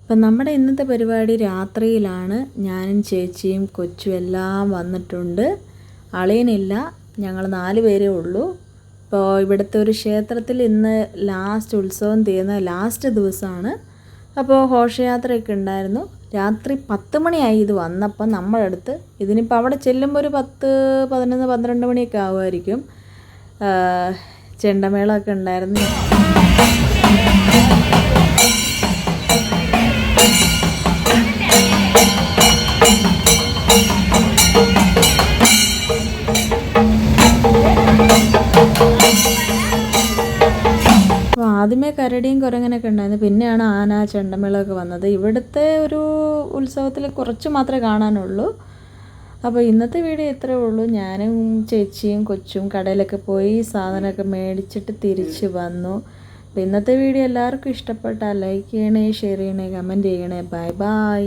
അപ്പം നമ്മുടെ ഇന്നത്തെ പരിപാടി രാത്രിയിലാണ്. ഞാനും ചേച്ചിയും കൊച്ചും എല്ലാം വന്നിട്ടുണ്ട്. അളിയനില്ല, ഞങ്ങൾ 4 പേരേ ഉള്ളൂ. ഇപ്പോൾ ഇവിടുത്തെ ഒരു ക്ഷേത്രത്തിൽ ഇന്ന് ലാസ്റ്റ് ഉത്സവം തീർന്ന ലാസ്റ്റ് ദിവസമാണ്. അപ്പോൾ ഘോഷയാത്രയൊക്കെ ഉണ്ടായിരുന്നു. രാത്രി 10 മണിയായി ഇത് വന്നപ്പോൾ നമ്മുടെ അടുത്ത്. ഇതിനിപ്പോൾ അവിടെ ചെല്ലുമ്പോൾ ഒരു 10, 11, 12 മണിയൊക്കെ ആകുമായിരിക്കും. ചെണ്ടമേളമൊക്കെ ഉണ്ടായിരുന്നു. അപ്പോൾ ആദ്യമേ കരടിയും കുരങ്ങനൊക്കെ ഉണ്ടായിരുന്നു, പിന്നെയാണ് ആന ചെണ്ടമേളമൊക്കെ വന്നത്. ഇവിടുത്തെ ഒരു ഉത്സവത്തിൽ കുറച്ച് മാത്രമേ കാണാനുള്ളൂ. അപ്പോൾ ഇന്നത്തെ വീഡിയോ ഇത്രയേ ഉള്ളൂ. ഞാനും ചേച്ചിയും കൊച്ചും കടയിലൊക്കെ പോയി സാധനമൊക്കെ മേടിച്ചിട്ട് തിരിച്ച് വന്നു. അപ്പോൾ ഇന്നത്തെ വീഡിയോ എല്ലാവർക്കും ഇഷ്ടപ്പെട്ടാൽ ലൈക്ക് ചെയ്യണേ, ഷെയർ ചെയ്യണേ, കമൻറ്റ് ചെയ്യണേ. Bye bye.